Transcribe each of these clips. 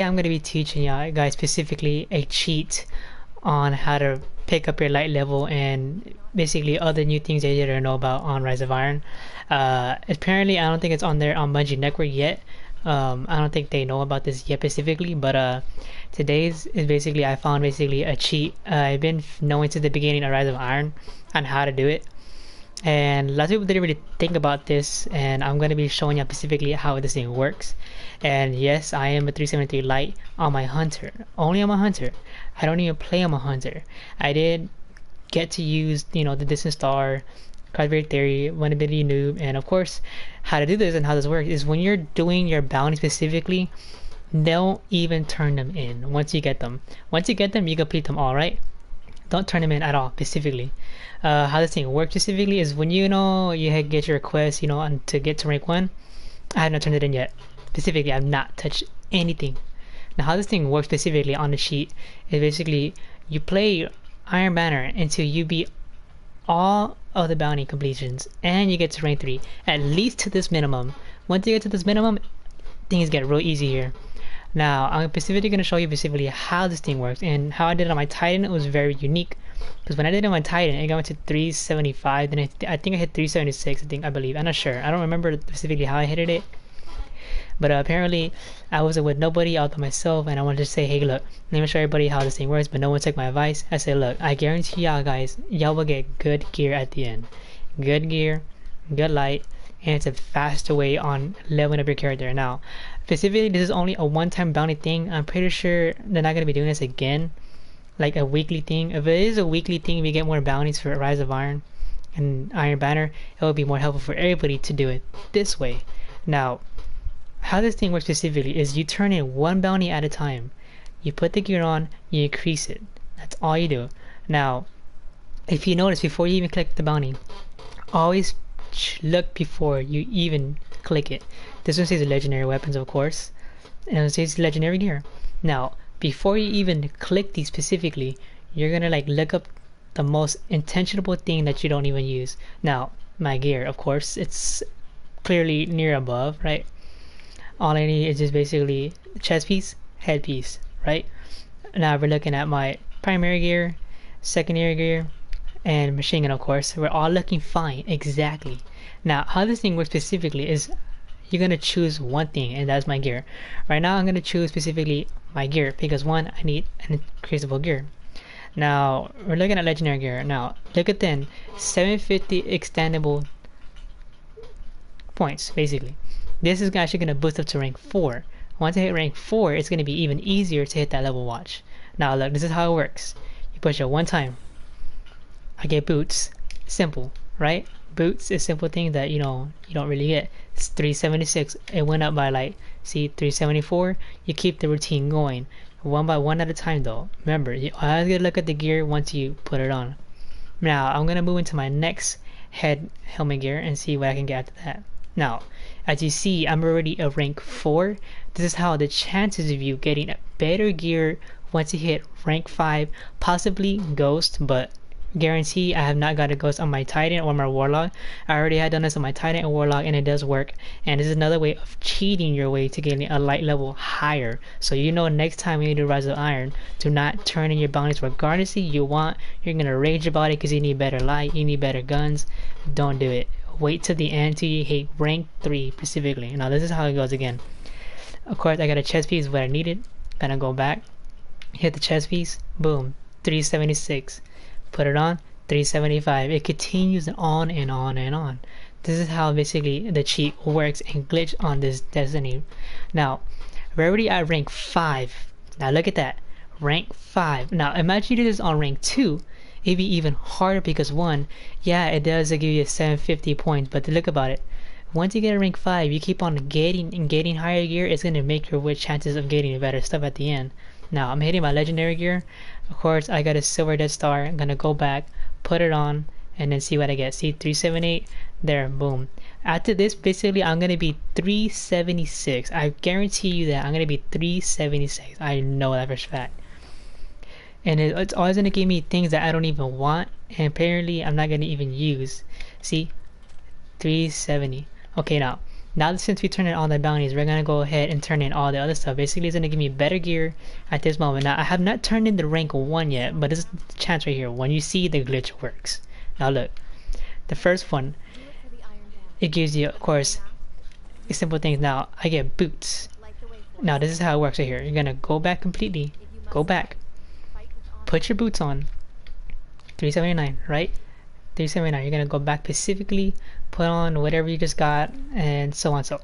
I'm going to be teaching you guys specifically a cheat on how to pick up your light level and basically other new things that you didn't know about on Rise of Iron. Apparently, I don't think it's on there on Bungie Network yet. I don't think they know about this yet specifically, but today's is basically I found basically a cheat. I've been knowing since the beginning of Rise of Iron on how to do it, and lots of people didn't really think about this, and I'm going to be showing you specifically how this thing works. And yes, I am a 373 light on my hunter, only on my hunter. I don't even play on my hunter. I did get to use the distant star, cardboard theory, vulnerability noob, and of course how to do this and how this works is when you're doing your bounty specifically, don't even turn them in. Once you get them, you complete them all, right? Don't turn them in at all specifically. How this thing works specifically is when you get your request and to get to rank 1. I have not turned it in yet. Specifically, I've not touched anything. Now how this thing works specifically on the sheet is basically you play Iron Banner until you beat all of the bounty completions and you get to rank 3, at least to this minimum. Once you get to this minimum, things get real easy here. Now, I'm specifically going to show you specifically how this thing works, and how I did it on my Titan. It was very unique because when I did it on my Titan, it got to 375, then I think I hit 376, I believe. I'm not sure. I don't remember specifically how I hit it. But apparently, I wasn't with nobody out by myself, and I wanted to say, hey, look, let me show everybody how this thing works, but no one took my advice. I said, look, I guarantee y'all guys, y'all will get good gear at the end. Good gear, good light, and it's a faster way on leveling up your character. Now, specifically, this is only a one-time bounty thing. I'm pretty sure they're not going to be doing this again, like a weekly thing. If it is a weekly thing, we get more bounties for Rise of Iron and Iron Banner, it will be more helpful for everybody to do it this way. Now, how this thing works specifically is you turn in one bounty at a time. You put the gear on, you increase it. That's all you do. Now, if you notice, before you even click the bounty, always look before you even click it. This one says legendary weapons, of course, and it says legendary gear. Now, before you even click these specifically, you're gonna look up the most intentionable thing that you don't even use. Now, my gear, of course, it's clearly near above, right? All I need is just basically chest piece, head piece, right? Now we're looking at my primary gear, secondary gear, and machine gun, of course. We're all looking fine, exactly. Now, how this thing works specifically is you're gonna choose one thing, and that's my gear. Right now, I'm gonna choose specifically my gear because one, I need an increasable gear. Now, we're looking at legendary gear. Now, look at then 750 extendable points, basically. This is actually going to boost up to rank 4. Once I hit rank 4, it's going to be even easier to hit that level watch. Now look, this is how it works. You push it one time. I get boots. Simple, right? Boots is simple thing that you don't really get. It's 376. It went up by see 374. You keep the routine going. One by one at a time though. Remember, you always gotta look at the gear once you put it on. Now I'm gonna move into my next helmet gear and see what I can get after that. Now, as you see, I'm already a rank 4. This is how the chances of you getting a better gear once you hit rank 5, possibly ghost, but guarantee I have not got a ghost on my Titan or my Warlock. I already had done this on my Titan and Warlock, and it does work. And this is another way of cheating your way to getting a light level higher. So next time you do Rise of Iron, do not turn in your bounties regardless of you're gonna rage about it because you need better light, you need better guns. Don't do it. Wait till the end till you hit rank 3 specifically. Now this is how it goes again. Of course, I got a chest piece what I needed. Gonna go back, hit the chest piece, boom, 376. Put it on, 375. It continues on and on and on. This is how basically the cheat works and glitch on this destiny. Now, we're already at rank 5. Now look at that, rank 5. Now imagine you do this on rank 2. It'd be even harder because one, yeah, it does give you 750 points, but look about it. Once you get a rank 5, you keep on getting higher gear. It's gonna make your chances of getting better stuff at the end. Now I'm hitting my legendary gear. Of course, I got a silver death star. I'm gonna go back, put it on, and then see what I get. See 378 there, boom. After this, basically I'm gonna be 376. I guarantee you that I'm gonna be 376. I know that for a fact. And it's always going to give me things that I don't even want, and apparently I'm not going to even use. See, 370. Okay, now Now since we turned in all the bounties, we're gonna go ahead and turn in all the other stuff. Basically, it's gonna give me better gear at this moment. Now I have not turned in the rank 1 yet, but this is the chance right here when you see the glitch works. Now look, the first one, it gives you, of course, simple things. Now I get boots. Now this is how it works right here. You're gonna go back completely, go back, put your boots on, 379, right? 379. You're gonna go back specifically, put on whatever you just got, and so on. So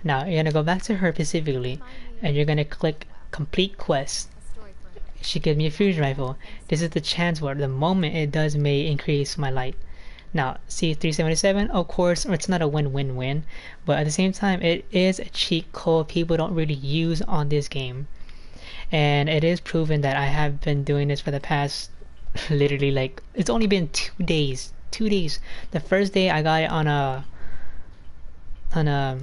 now you're gonna go back to her specifically, and you're gonna click complete quest. She gives me a fusion rifle. This is the chance where the moment it does may increase my light. Now see 377, of course it's not a win-win-win, but at the same time it is a cheat code people don't really use on this game, and it is proven that I have been doing this for the past literally, like, it's only been 2 days. The first day I got it on a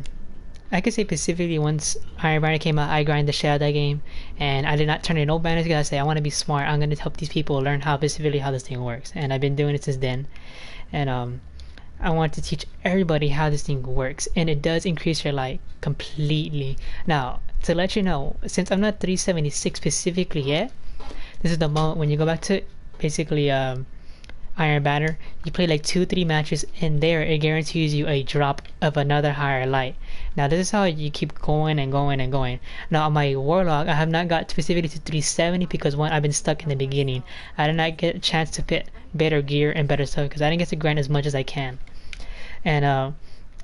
I could say specifically once Iron Banner came out, I grinded the shit out of that game, and I did not turn in no banners because I say I want to be smart. I'm gonna help these people learn how specifically how this thing works, and I've been doing it since then. And I want to teach everybody how this thing works, and it does increase your light completely. Now to let you know, since I'm not 376 specifically yet, this is the moment when you go back to basically Iron Banner, you play like 2-3 matches, and there it guarantees you a drop of another higher light. Now this is how you keep going and going and going. Now on my Warlock, I have not got specifically to 370 because one, I've been stuck in the beginning. I did not get a chance to fit better gear and better stuff because I didn't get to grind as much as I can. And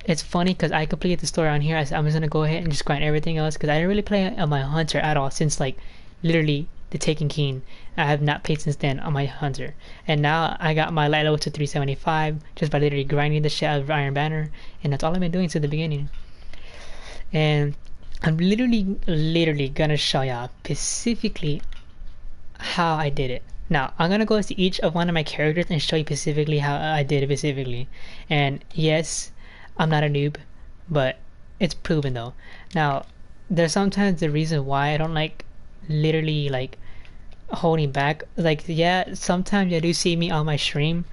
it's funny because I completed the story on here. I said I'm just gonna go ahead and just grind everything else because I didn't really play on my Hunter at all since like literally the Taken King. I have not played since then on my Hunter, and now I got my light level to 375 just by literally grinding the shit out of Iron Banner, and that's all I've been doing since the beginning. And I'm literally gonna show y'all specifically how I did it. Now I'm gonna go to each of one of my characters and show you specifically how I did it specifically. And yes, I'm not a noob, but it's proven though. Now there's sometimes the reason why I don't like literally like holding back. Like, yeah, sometimes you do see me on my stream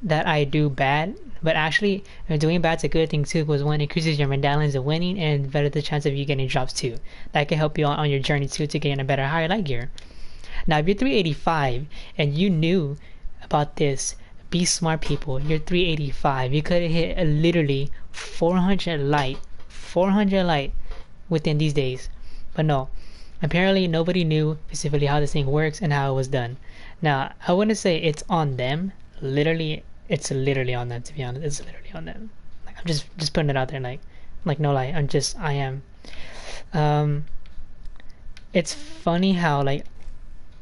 that I do bad, but actually doing bad's a good thing too, because one, increases your medallions of winning and better the chance of you getting drops too. That can help you on your journey too to gain a better higher light gear. Now if you're 385 and you knew about this, be smart people. You're 385, you could have hit literally 400 light within these days, but no, apparently nobody knew specifically how this thing works and how it was done. Now I wouldn't say it's on them. It's literally on them, to be honest. It's literally on them. Like, I'm just putting it out there, like no lie. I am. It's funny how, like,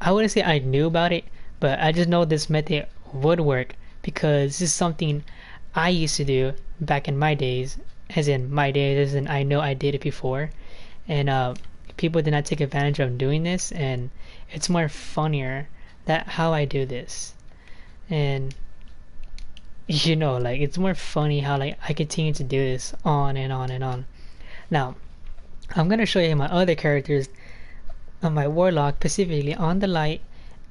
I wouldn't say I knew about it, but I just know this method would work because this is something I used to do back in my days, as in I know I did it before, and people did not take advantage of doing this, and it's more funnier that how I do this. And you know, like, it's more funny how like I continue to do this on and on and on. Now I'm gonna show you my other characters on my Warlock, specifically on the light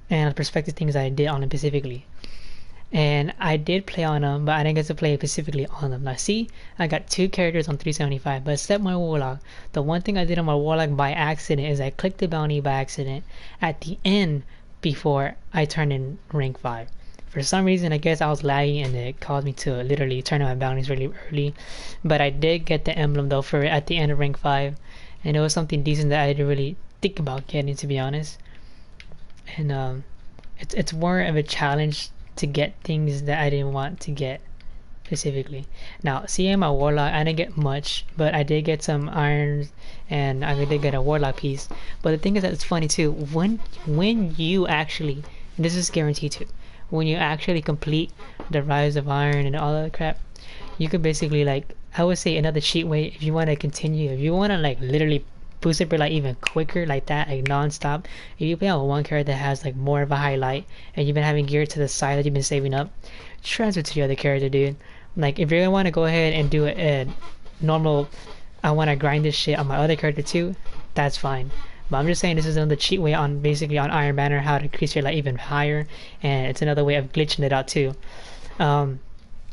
and the perspective things I did on them specifically. And I did play on them, but I didn't get to play specifically on them. Now see, I got 2 characters on 375, but except my Warlock, the one thing I did on my Warlock by accident is I clicked the bounty by accident at the end before I turned in rank 5. For some reason, I guess I was lagging and it caused me to literally turn in my bounties really early. But I did get the emblem though for it at the end of rank 5, and it was something decent that I didn't really think about getting, to be honest. And it's more of a challenge to get things that I didn't want to get specifically. Now seeing my Warlock, I didn't get much, but I did get some irons and I did get a Warlock piece. But the thing is that it's funny too, when you actually, and this is guaranteed too, when you actually complete the Rise of Iron and all that crap, you could basically, like, I would say another cheat way, if you want to continue, if you want to like literally boost up your light even quicker like that, like non-stop, if you play on one character that has like more of a highlight and you've been having gear to the side that you've been saving up, transfer to your other character, dude. Like, if you're gonna want to go ahead and do a normal, I want to grind this shit on my other character too, that's fine. But I'm just saying this is another cheat way on basically on Iron Banner, how to increase your light even higher, and it's another way of glitching it out too. On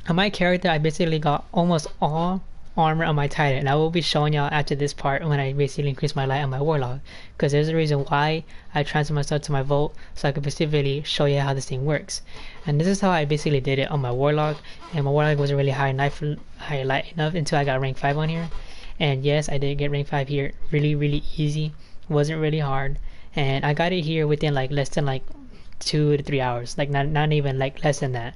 my character, I basically got almost all armor on my Titan, and I will be showing y'all after this part when I basically increase my light on my Warlock, because there's a reason why I transfer myself to my Volt, so I can specifically show you how this thing works. And this is how I basically did it on my Warlock, and my Warlock wasn't really high light enough until I got rank 5 on here. And yes, I did get rank 5 here really easy, wasn't really hard, and I got it here within like less than like 2 to 3 hours, like not even like less than that.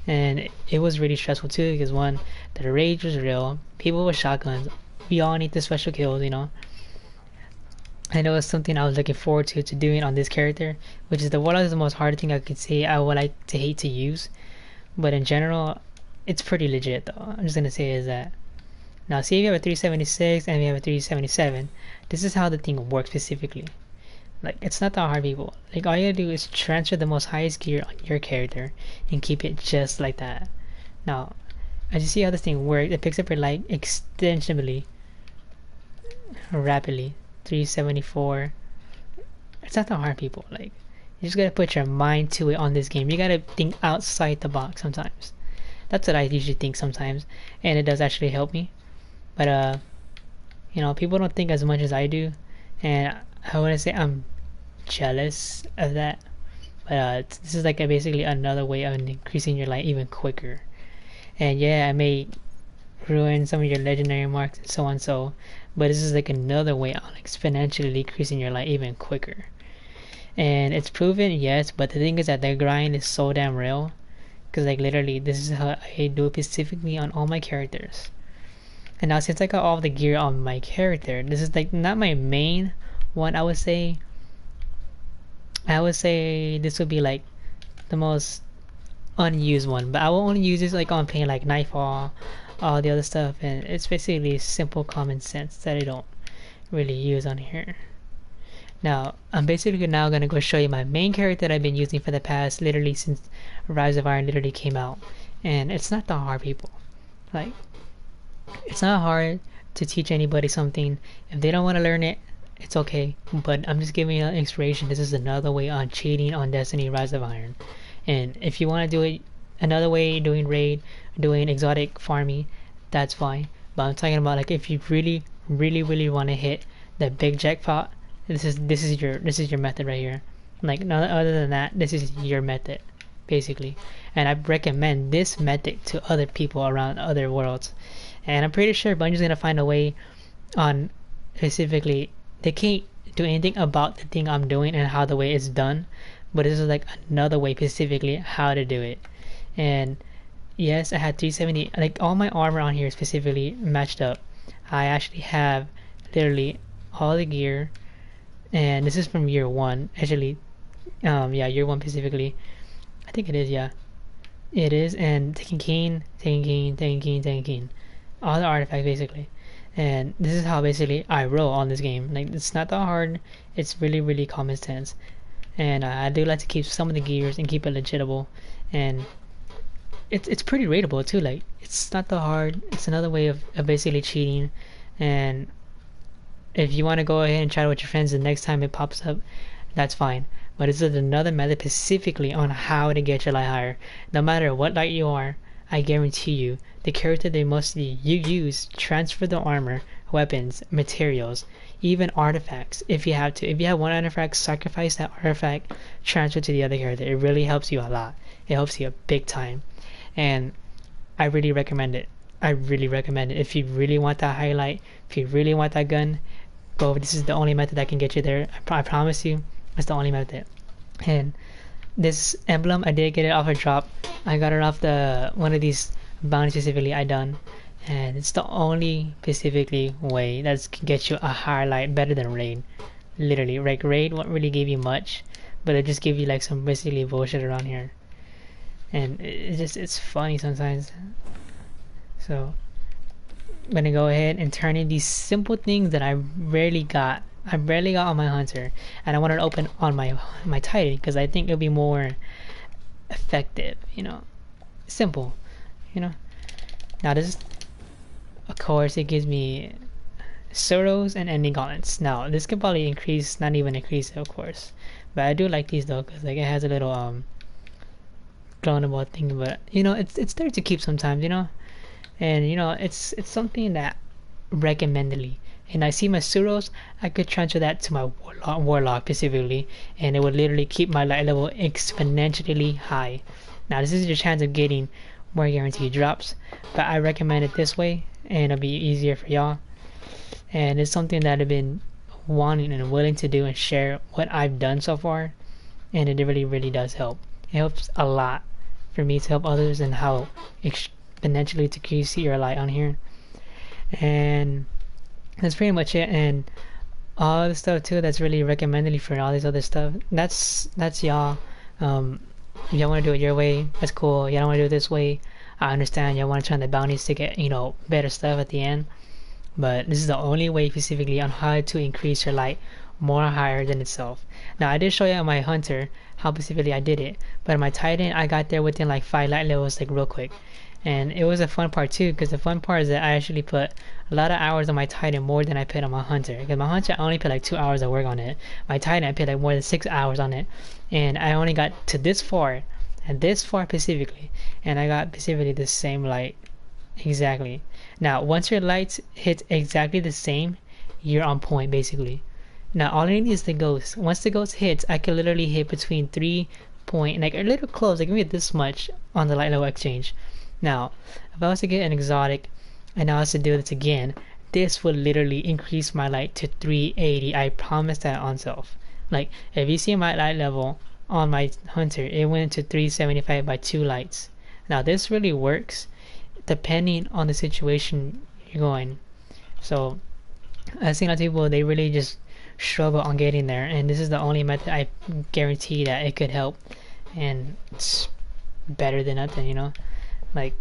And it was really stressful too, because one, the rage was real, people with shotguns, we all need the special kills, you know. And it was something I was looking forward to doing on this character, which is the Warlock is the most hard thing I could say I would like to hate to use, but in general it's pretty legit though. I'm just gonna say is that now see if you have a 376 and we have a 377, this is how the thing works specifically. Like, it's not that hard, people. Like, all you gotta do is transfer the most highest gear on your character and keep it just like that. Now, as you see how this thing works, it picks up your light extensively, rapidly. 374. It's not that hard, people. Like, you just gotta put your mind to it on this game. You gotta think outside the box sometimes. That's what I usually think sometimes, and it does actually help me. But you know, people don't think as much as I do, and I want to say I'm jealous of that. But this is like basically another way of increasing your light even quicker. And yeah, I may ruin some of your legendary marks and so on, but this is like another way on exponentially decreasing your light even quicker. And it's proven, yes, but the thing is that the grind is so damn real, because like literally this is how I do it specifically on all my characters. And now since I got all the gear on my character, this is like not my main one. I would say this would be like the most unused one, but I will only use this like on playing like Nightfall, all the other stuff, and it's basically simple common sense that I don't really use on here. Now I'm basically now gonna go show you my main character that I've been using for the past literally since Rise of Iron literally came out, and it's not that hard, people. Like, it's not hard to teach anybody something. If they don't want to learn it, it's okay, but I'm just giving you an inspiration. This is another way on cheating on Destiny Rise of Iron. And if you want to do it another way, doing raid, doing exotic farming, that's fine. But I'm talking about like if you really want to hit the big jackpot, this is your method right here. Like, no other than that, this is your method basically. And I recommend this method to other people around other worlds. And I'm pretty sure Bungie's gonna find a way on specifically. They can't do anything about the thing I'm doing and how the way it's done, but this is like another way specifically how to do it. And yes, I had 370. Like, all my armor on here specifically matched up. I actually have literally all the gear, and this is from year 1 actually. Yeah, year 1 specifically. I think it is, yeah. It is. And taking keen, all the artifacts basically. And this is how basically I roll on this game. Like, it's not that hard, it's really common sense. And I do like to keep some of the gears and keep it legitimate, and it's pretty rateable too. Like, it's not that hard. It's another way of basically cheating. And if you want to go ahead and try it with your friends the next time it pops up, that's fine. But this is another method specifically on how to get your light higher. No matter what light you are, I guarantee you, the character they mostly you use, transfer the armor, weapons, materials, even artifacts if you have to. If you have one artifact, sacrifice that artifact, transfer to the other character. It really helps you a lot. It helps you a big time. And I really recommend it. I really recommend it. If you really want that highlight, if you really want that gun, go. This is the only method that can get you there. I promise you, it's the only method. And this emblem, I did get it off a drop. I got it off the one of these bounties specifically I done, and it's the only specifically way that can get you a highlight better than raid. Literally, like raid won't really give you much, but it just give you like some basically bullshit around here, and it's funny sometimes. So I'm gonna go ahead and turn in these simple things that I rarely got on my hunter, and I wanted to open on my Titan because I think it'll be more effective, you know, simple, you know. Now this, of course, it gives me Soros and ending gauntlets. Now this can probably increase, not even increase it, of course, but I do like these though because like it has a little clonable thing, but you know, it's there to keep sometimes, you know. And you know, it's something that recommendedly. And I see my Suros, I could transfer that to my Warlock specifically, and it would literally keep my light level exponentially high. Now this is your chance of getting more guaranteed drops, but I recommend it this way, and it'll be easier for y'all. And it's something that I've been wanting and willing to do and share what I've done so far, and it really does help. It helps a lot for me to help others and how exponentially to increase your light on here. And that's pretty much it. And all the stuff too that's really recommended for all this other stuff, that's y'all. If y'all want to do it your way, that's cool. Y'all don't want to do it this way, I understand. Y'all want to turn the bounties to get, you know, better stuff at the end, but this is the only way specifically on how to increase your light more higher than itself. Now I did show you on my hunter how specifically I did it, but in my titan I got there within like 5 light levels like real quick. And it was a fun part too, because the fun part is that I actually put a lot of hours on my titan, more than I put on my hunter. Because my hunter I only put like 2 hours of work on it. My titan I put like more than 6 hours on it, and I only got to this far, and this far specifically, and I got specifically the same light exactly. Now once your lights hit exactly the same, you're on point basically. Now all I need is the ghost. Once the ghost hits, I can literally hit between 3 point, like a little close, like maybe this much on the light level exchange. Now if I was to get an exotic and I was to do this again, this would literally increase my light to 380. I promise that on self. Like if you see my light level on my hunter, it went to 375 by 2 lights. Now this really works depending on the situation you're going. So I've seen a lot of people, they really just struggle on getting there, and this is the only method I guarantee that it could help, and it's better than nothing, you know. Like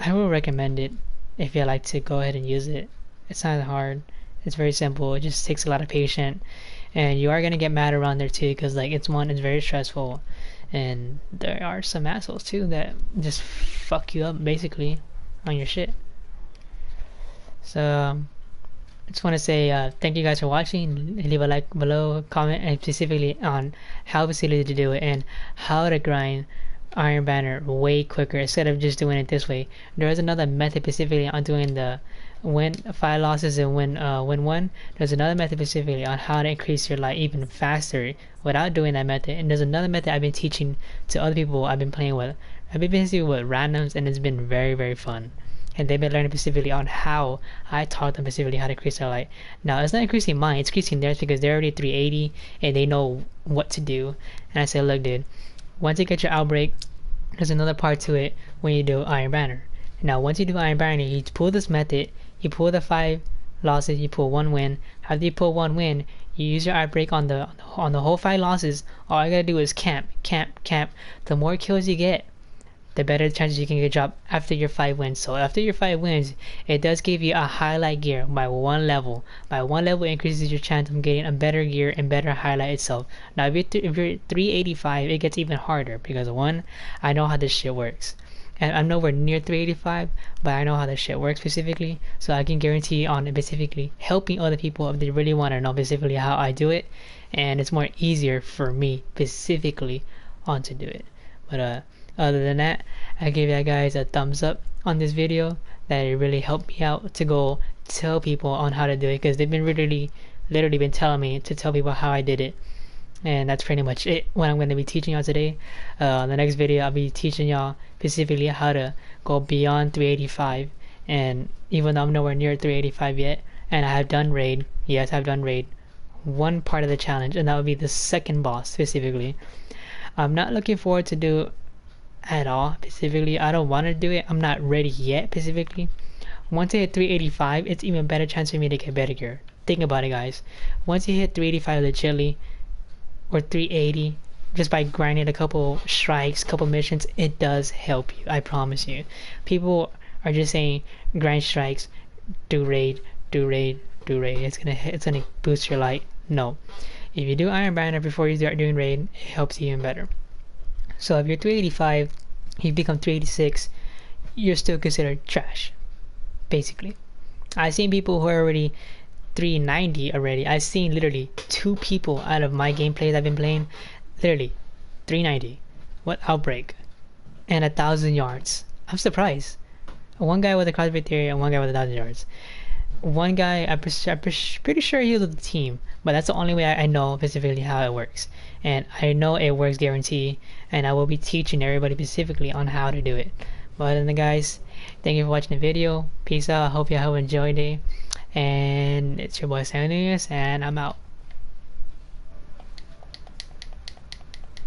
I will recommend it if you like to go ahead and use it. It's not hard, it's very simple. It just takes a lot of patience, and you are gonna get mad around there too, because like it's very stressful, and there are some assholes too that just fuck you up basically on your shit. So I just want to say thank you guys for watching. Leave a like below, comment, and specifically on how specifically to do it and how to grind Iron Banner way quicker instead of just doing it this way. There is another method specifically on doing the win 5 losses and win 1. There's another method specifically on how to increase your light even faster without doing that method. And there's another method I've been teaching to other people I've been playing with. I've been basically with randoms, and it's been very fun. And they've been learning specifically on how I taught them specifically how to increase their light. Now it's not increasing mine, it's increasing theirs, because they're already 380 and they know what to do. And I said, look dude, once you get your outbreak, there's another part to it when you do Iron Banner. Now once you do Iron Banner, you pull this method, you pull the 5 losses, you pull 1 win. After you pull 1 win, you use your outbreak on the whole 5 losses. All you gotta do is camp. The more kills you get, the better chances you can get a drop after your 5 wins. So after your 5 wins, it does give you a highlight gear by 1 level. By 1 level increases your chance of getting a better gear and better highlight itself. Now if you're 385, it gets even harder, because 1, I know how this shit works. And I'm nowhere near 385, but I know how this shit works specifically, so I can guarantee on specifically helping other people if they really want to know specifically how I do it, and it's more easier for me specifically on to do it. But other than that, I give you guys a thumbs up on this video. That it really helped me out to go tell people on how to do it, because they've been literally been telling me to tell people how I did it. And that's pretty much it what I'm going to be teaching y'all today. The next video I'll be teaching y'all specifically how to go beyond 385. And even though I'm nowhere near 385 yet, and I have done raid, yes I've done raid, one part of the challenge, and that would be the second boss specifically. I'm not looking forward to do at all specifically. I don't want to do it, I'm not ready yet specifically. Once I hit 385, it's even better chance for me to get better gear. Think about it guys, once you hit 385 legitly, or 380, just by grinding a couple strikes, couple missions, it does help you, I promise you. People are just saying grind strikes, do raid, it's gonna boost your light. No, if you do Iron Banner before you start doing raid, it helps you even better. So if you're 385, you become 386, you're still considered trash basically. I've seen people who are already 390 already. I've seen literally 2 people out of my gameplays I've been playing, literally 390 what outbreak and 1,000 yards. I'm surprised. One guy with a CrossFit theory and one guy with 1,000 yards. One guy, I'm pretty sure he was with the team, but that's the only way I know specifically how it works. And I know it works guarantee, and I will be teaching everybody specifically on how to do it. But other than that, guys, thank you for watching the video. Peace out. I hope you have enjoyed it. And it's your boy slynunez, and I'm out.